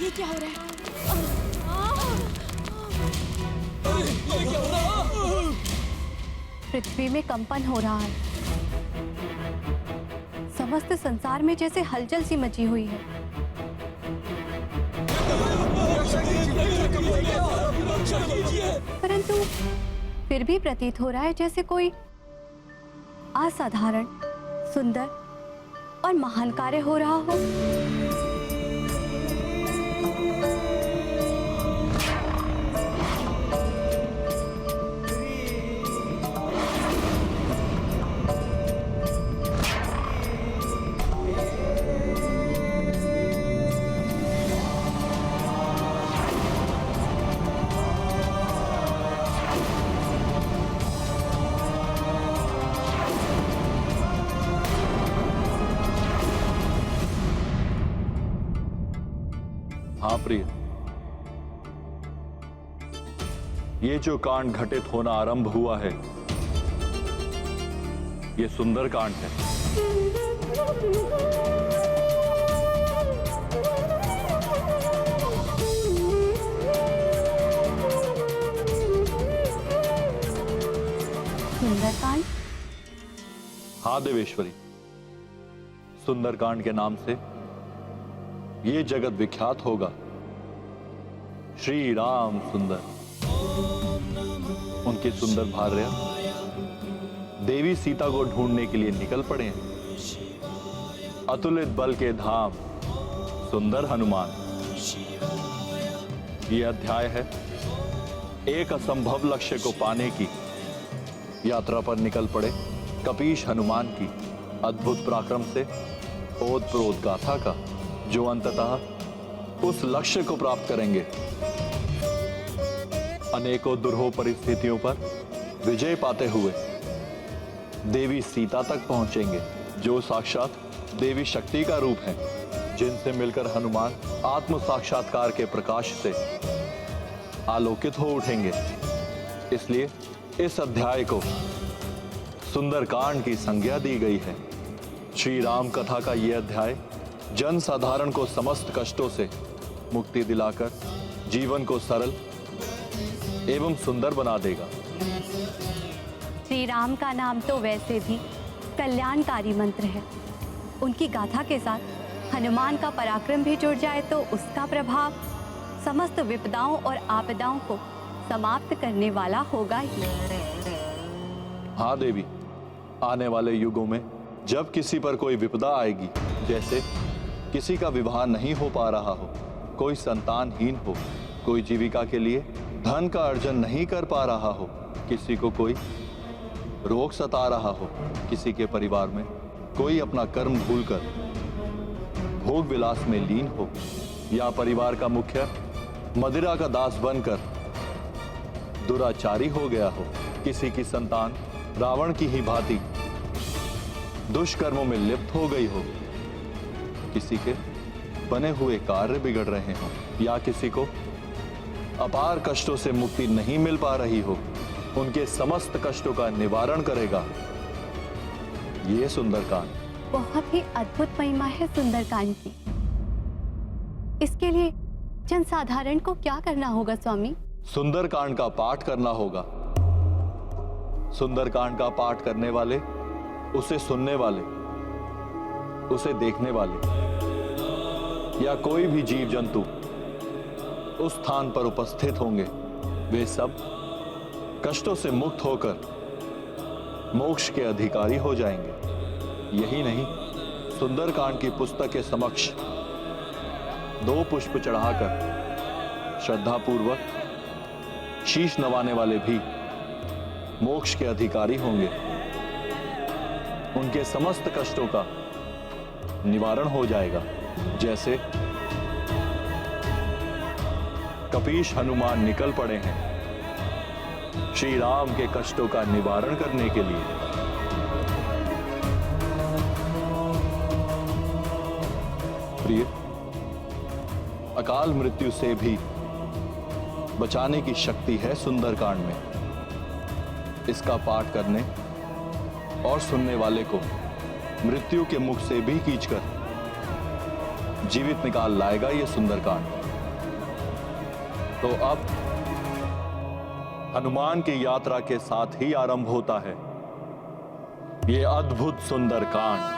ये क्या हो रहा है? ये क्या हो रहा है? पृथ्वी में कंपन हो रहा है। समस्त संसार में जैसे हलचल सी मची हुई है। परंतु फिर भी प्रतीत हो रहा है जैसे कोई असाधारण, सुंदर और महान कार्य हो रहा हो। हाँ प्रिय, ये जो कांड घटित होना आरंभ हुआ है, ये सुंदर कांड है। सुंदरकांड? हाँ देवेश्वरी, सुंदरकांड के नाम से ये जगत विख्यात होगा। श्री राम सुंदर, उनकी सुंदर भार्या देवी सीता को ढूंढने के लिए निकल पड़े हैं। अतुलित बल के धाम सुंदर हनुमान। यह अध्याय है एक असंभव लक्ष्य को पाने की यात्रा पर निकल पड़े कपीश हनुमान की अद्भुत पराक्रम से ओतप्रोत गाथा का, जो अंततः उस लक्ष्य को प्राप्त करेंगे। अनेकों दुर्हो परिस्थितियों पर विजय पाते हुए देवी सीता तक पहुंचेंगे, जो साक्षात देवी शक्ति का रूप है, जिनसे मिलकर हनुमान आत्म साक्षात्कार के प्रकाश से आलोकित हो उठेंगे। इसलिए इस अध्याय को सुंदरकांड की संज्ञा दी गई है। श्री राम कथा का यह अध्याय जन साधारण को समस्त कष्टों से मुक्ति दिलाकर जीवन को सरल एवं सुंदर बना देगा। श्री राम का नाम तो वैसे भी कल्याणकारी मंत्र है। उनकी गाथा के साथ हनुमान का पराक्रम भी जुड़ जाए तो उसका प्रभाव समस्त विपदाओं और आपदाओं को समाप्त करने वाला होगा ही। हाँ देवी, आने वाले युगों में जब किसी पर कोई विपदा आएगी, जैसे किसी का विवाह नहीं हो पा रहा हो, कोई संतानहीन हो, कोई जीविका के लिए धन का अर्जन नहीं कर पा रहा हो, किसी को कोई रोग सता रहा हो, किसी के परिवार में कोई अपना कर्म भूलकर भोग विलास में लीन हो, या परिवार का मुखिया मदिरा का दास बनकर दुराचारी हो गया हो, किसी की संतान रावण की ही भांति दुष्कर्मों में लिप्त हो गई हो, किसी के बने हुए कार्य बिगड़ रहे हों, या किसी को अपार कष्टों से मुक्ति नहीं मिल पा रही हो, उनके समस्त कष्टों का निवारण करेगा ये सुंदरकांड। बहुत ही अद्भुत महिमा है सुंदरकांड की। इसके लिए जनसाधारण को क्या करना होगा स्वामी? सुंदरकांड का पाठ करना होगा। सुंदरकांड का पाठ करने वाले, उसे सुनने वाले, उसे देखने वाले या कोई भी जीव जंतु उस स्थान पर उपस्थित होंगे, वे सब कष्टों से मुक्त होकर मोक्ष के अधिकारी हो जाएंगे। यही नहीं, सुंदरकांड की पुस्तक के समक्ष 2 पुष्प चढ़ाकर श्रद्धापूर्वक शीश नवाने वाले भी मोक्ष के अधिकारी होंगे। उनके समस्त कष्टों का निवारण हो जाएगा। जैसे कपीश हनुमान निकल पड़े हैं श्री राम के कष्टों का निवारण करने के लिए। प्रिय, अकाल मृत्यु से भी बचाने की शक्ति है सुंदरकांड में। इसका पाठ करने और सुनने वाले को मृत्यु के मुख से भी खींचकर जीवित निकाल लाएगा ये सुंदरकांड। तो अब हनुमान की यात्रा के साथ ही आरंभ होता है ये अद्भुत सुंदर कांड।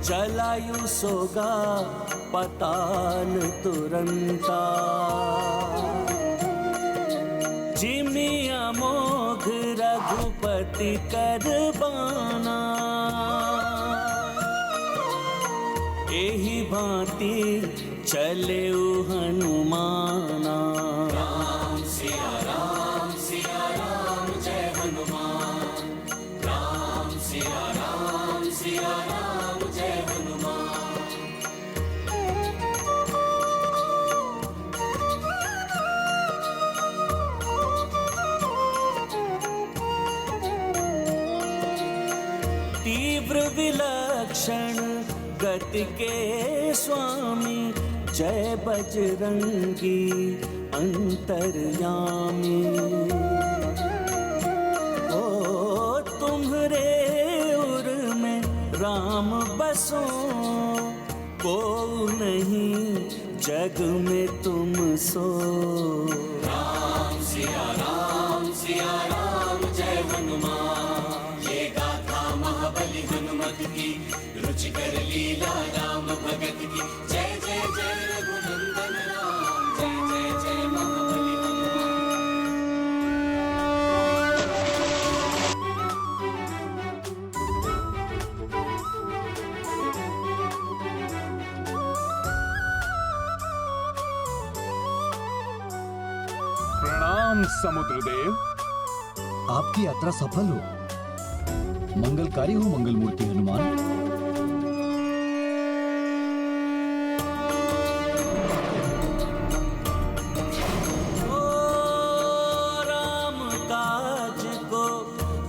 चलायु सोगा पताल तुरंता, जिमिया मोघ रघुपति करबाना, एही भांति चले हनुमाना। राम सिया राम जय हनुमान, राम सिया राम जय हनुमान। तीव्र विलक्षण गति के स्वामी, जय बजरंगी अंतर्यामी। ओ तुम्हरे उर में राम बसो, को नहीं जग में तुम सो। राम सिया राम जय हनुमान, ये गाथा महाबली हनुमत की, रुचिकर लीला राम भगत की। जय जय जय रघुनंदन राम, जय जय जय महाबली हनुमान। प्रणाम समुद्रदेव। आपकी यात्रा सफल हो, मंगलकारी हो मंगल मूर्ति हनुमान। ओ राम काज को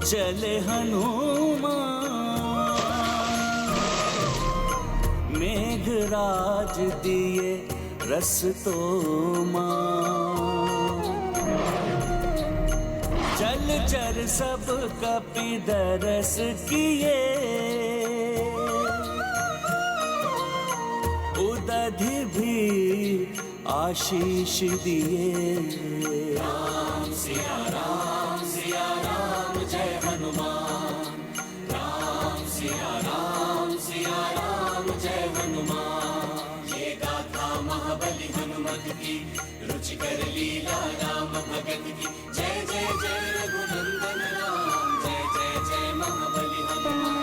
चले हनुमान, मेघराज दिए रस तो जल चर सब कपि दरस किए, उदधि भी आशीष दिए। राम सिया राम जय हनुमान, राम सिया राम जय हनुमान। ये गाथा महाबली हनुमत की, रुचिकर लीला राम भगत की। जय जय जय रघुनंदन राम, जय जय जय महाबली हनुमान।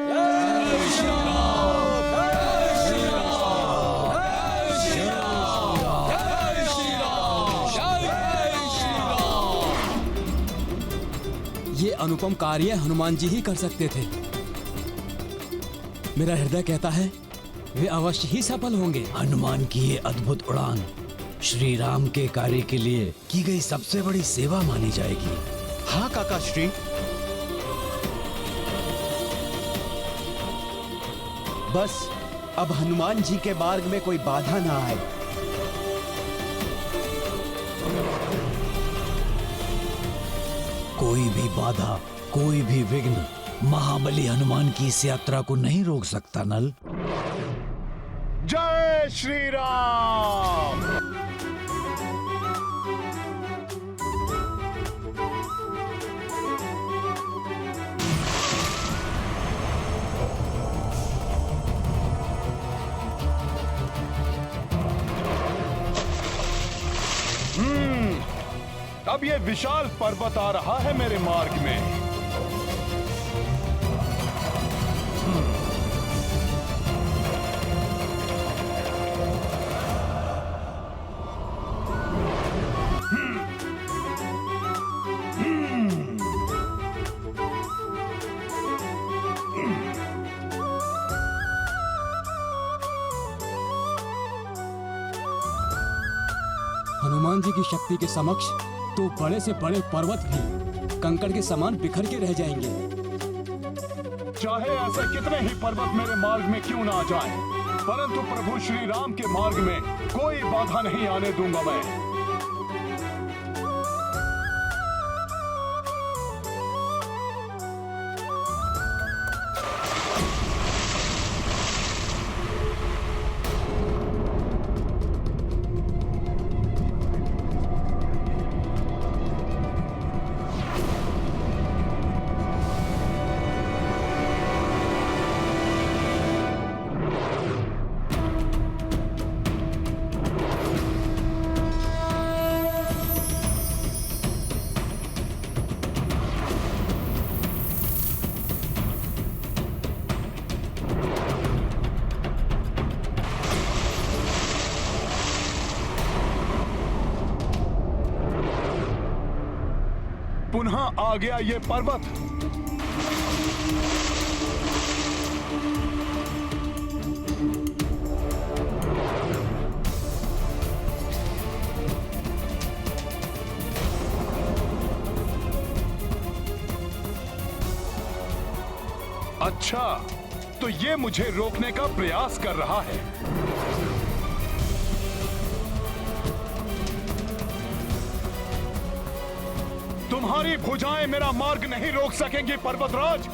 जय श्री राम, जय श्री राम, जय श्री राम, जय श्री राम, जय श्री राम। ये अनुपम कार्य हनुमान जी ही कर सकते थे। मेरा हृदय कहता है वे अवश्य ही सफल होंगे। हनुमान की ये अद्भुत उड़ान श्री राम के कार्य के लिए की गई सबसे बड़ी सेवा मानी जाएगी। हाँ काका श्री। बस अब हनुमान जी के मार्ग में कोई बाधा ना आए। कोई भी बाधा, कोई भी विघ्न महाबली हनुमान की इस यात्रा को नहीं रोक सकता नल। जय श्री राम। अब ये विशाल पर्वत आ रहा है मेरे मार्ग में। हनुमान जी की शक्ति के समक्ष तो बड़े से बड़े पर्वत भी कंकड़ के समान बिखर के रह जाएंगे। चाहे ऐसे कितने ही पर्वत मेरे मार्ग में क्यों ना आ जाएं, परंतु प्रभु श्री राम के मार्ग में कोई बाधा नहीं आने दूंगा मैं। पुनः आ गया ये पर्वत। अच्छा, तो ये मुझे रोकने का प्रयास कर रहा है। तुम्हारी भुजाएं मेरा मार्ग नहीं रोक सकेंगी पर्वतराज।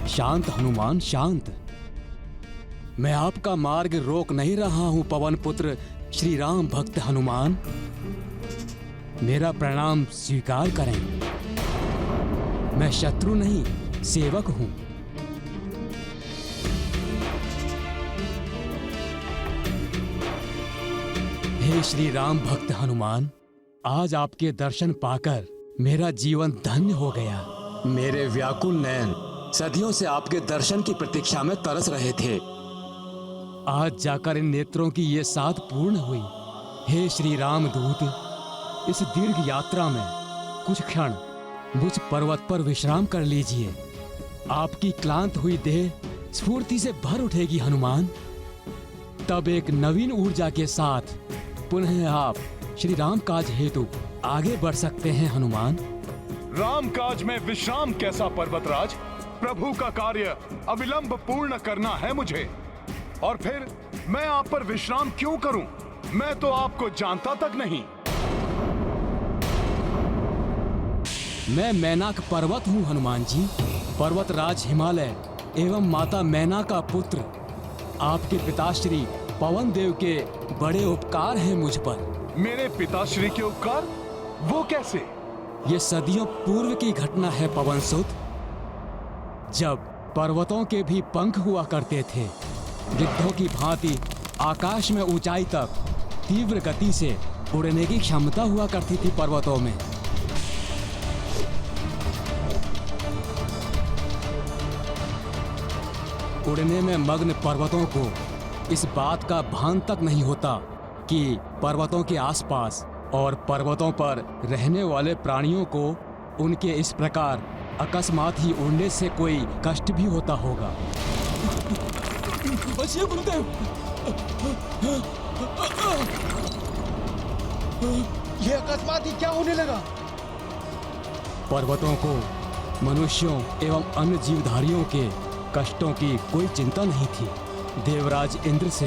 शांत हनुमान शांत। मैं आपका मार्ग रोक नहीं रहा हूं पवन पुत्र श्री राम भक्त हनुमान। मेरा प्रणाम स्वीकार करें। मैं शत्रु नहीं सेवक हूं। हे श्री राम भक्त हनुमान, आज आपके दर्शन पाकर मेरा जीवन धन्य हो गया। मेरे व्याकुल नयन सदियों से आपके दर्शन की प्रतीक्षा में तरस रहे थे। आज जाकर इन नेत्रों की ये साध पूर्ण हुई। हे श्री राम दूत, इस दीर्घ यात्रा में कुछ क्षण मुझ पर्वत पर विश्राम कर लीजिए। आपकी क्लांत हुई देह स्फूर्ति से भर उठेगी हनुमान। तब एक नवीन ऊर्जा के साथ पुनः आप श्री राम काज हेतु आगे बढ़ सकते हैं हनुमान। राम काज में विश्राम कैसा पर्वतराज? प्रभु का कार्य अविलंब पूर्ण करना है मुझे, और फिर मैं आप पर विश्राम क्यों करूं? मैं तो आपको जानता तक नहीं। मैं मैनाक पर्वत हूँ हनुमान जी, पर्वतराज हिमालय एवं माता मैना का पुत्र। आपके पिताश्री पवन देव के बड़े उपकार हैं मुझ पर। मेरे पिताश्री के उपकार? वो कैसे? ये सदियों पूर्व की घटना है पवन सुत, जब पर्वतों के भी पंख हुआ करते थे। गिद्धों की भांति आकाश में ऊंचाई तक तीव्र गति से उड़ने की क्षमता हुआ करती थी पर्वतों में। उड़ने में मग्न पर्वतों को इस बात का भान तक नहीं होता कि पर्वतों के आसपास और पर्वतों पर रहने वाले प्राणियों को उनके इस प्रकार अकस्मात ही उड़ने से कोई कष्ट भी होता होगा। बचिए गुरुदेव, ये अकस्मात ही क्या होने लगा? पर्वतों को मनुष्यों एवं अन्य जीवधारियों के कष्टों की कोई चिंता नहीं थी। देवराज इंद्र से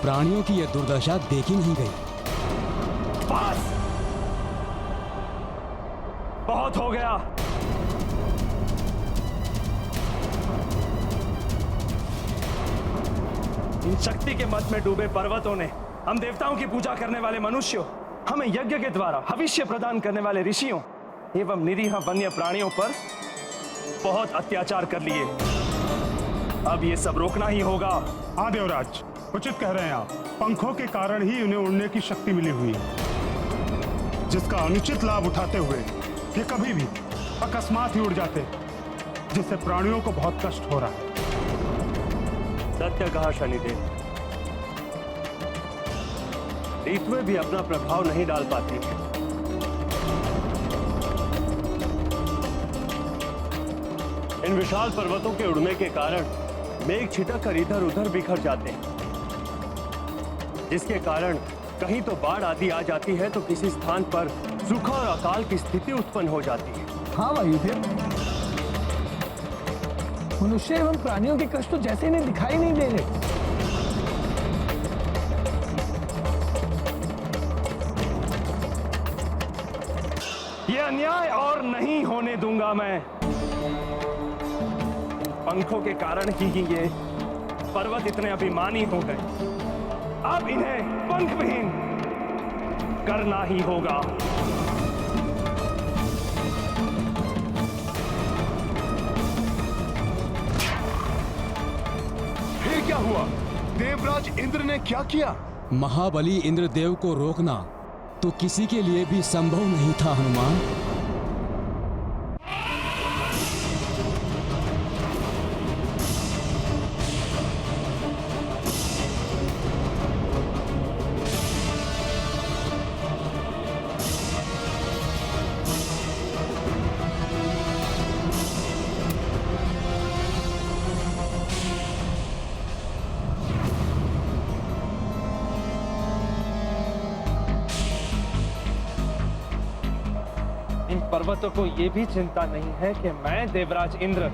प्राणियों की यह दुर्दशा देखी नहीं गई। बस, बहुत हो गया। इन शक्ति के मत में डूबे पर्वतों ने, हम देवताओं की पूजा करने वाले मनुष्यों, हमें यज्ञ के द्वारा भविष्य प्रदान करने वाले ऋषियों एवं निरीह वन्य प्राणियों पर बहुत अत्याचार कर लिए। अब ये सब रोकना ही होगा। हाँ देवराज, उचित कह रहे हैं आप। पंखों के कारण ही उन्हें उड़ने की शक्ति मिली हुई है, जिसका अनुचित लाभ उठाते हुए ये कभी भी अकस्मात ही उड़ जाते, जिससे प्राणियों को बहुत कष्ट हो रहा है। सत्य कहा शनिदेव। ऋतुएं भी अपना प्रभाव नहीं डाल पाती। इन विशाल पर्वतों के उड़ने के कारण मेघ छिटक कर इधर उधर बिखर जाते हैं, जिसके कारण कहीं तो बाढ़ आदि आ जाती है तो किसी स्थान पर सूखा और अकाल की स्थिति उत्पन्न हो जाती है। हाँ वायुदेव, मनुष्य एवं प्राणियों के कष्ट तो जैसे इन्हें दिखाई नहीं दे रहे। ये अन्याय और नहीं होने दूंगा मैं। पंखों के कारण ही ये पर्वत इतने अभिमानी हो गए। अब इन्हें पंखविहीन करना ही होगा। फिर क्या हुआ? देवराज इंद्र ने क्या किया? महाबली इंद्रदेव को रोकना तो किसी के लिए भी संभव नहीं था हनुमान। पर्वतों को यह भी चिंता नहीं है कि मैं देवराज इंद्र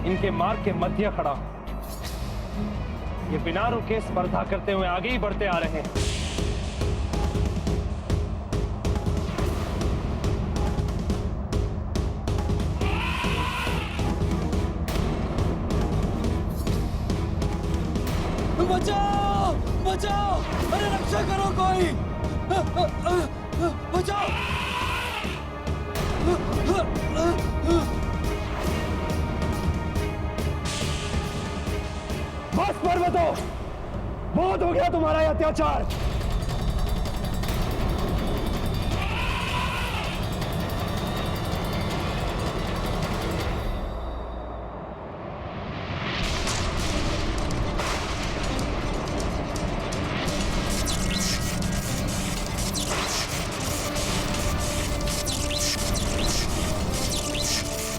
इनके मार्ग के मध्य खड़ा हूं। ये बिना रुके स्पर्धा करते हुए आगे ही बढ़ते आ रहे हैं। बचाओ, बचाओ, अरे रक्षा करो कोई, बचाओ। बस पर्वतों, बहुत हो गया तुम्हारा ये अत्याचार।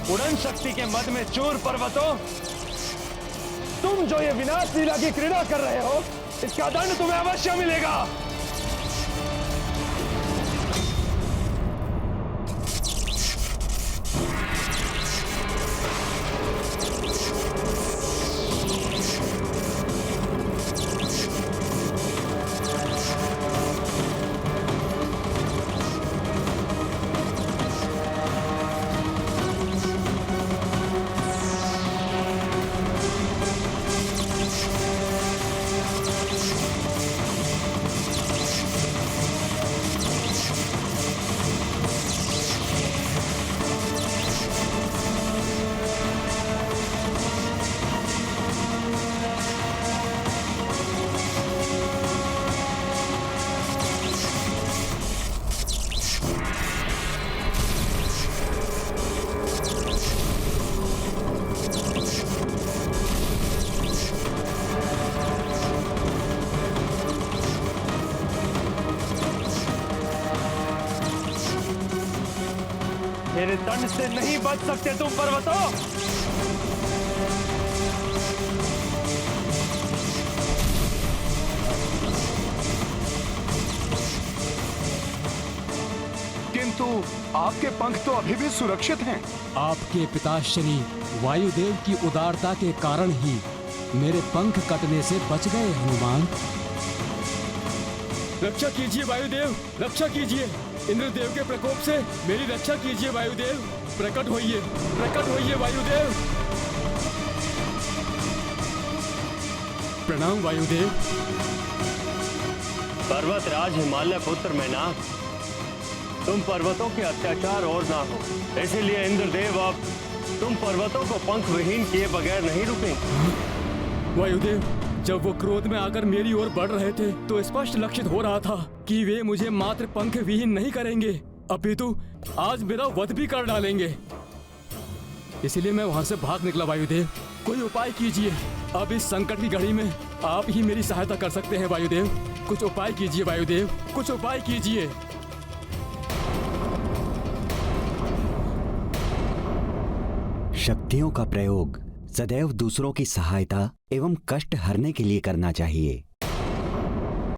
उड़न शक्ति के मद में चूर पर्वतों, तुम जो ये विनाश लीला की क्रीड़ा कर रहे हो, इसका दंड तुम्हें अवश्य मिलेगा। मेरे दंड से नहीं बच सकते तुम पर्वतों। किंतु आपके पंख तो अभी भी सुरक्षित हैं। आपके पिताश्री वायुदेव की उदारता के कारण ही मेरे पंख कटने से बच गए हनुमान। रक्षा कीजिए वायुदेव, रक्षा कीजिए। इंद्रदेव के प्रकोप से मेरी रक्षा कीजिए वायुदेव। प्रकट होइए वायुदेव। प्रणाम वायुदेव। पर्वतराज हिमालय पुत्र मैनाक, तुम पर्वतों के अत्याचार और ना हो, इसीलिए इंद्रदेव अब तुम पर्वतों को पंख विहीन किए बगैर नहीं रुकेंगे। वायुदेव, जब वो क्रोध में आकर मेरी ओर बढ़ रहे थे तो स्पष्ट लक्षित हो रहा था कि वे मुझे मात्र पंख विहीन नहीं करेंगे, अपितु आज मेरा वध भी कर डालेंगे। इसीलिए मैं वहां से भाग निकला वायुदेव। कोई उपाय कीजिए, अब इस संकट की घड़ी में आप ही मेरी सहायता कर सकते हैं वायुदेव। कुछ उपाय कीजिए वायुदेव, कुछ उपाय कीजिए। शक्तियों का प्रयोग सदैव दूसरों की सहायता एवं कष्ट हरने के लिए करना चाहिए।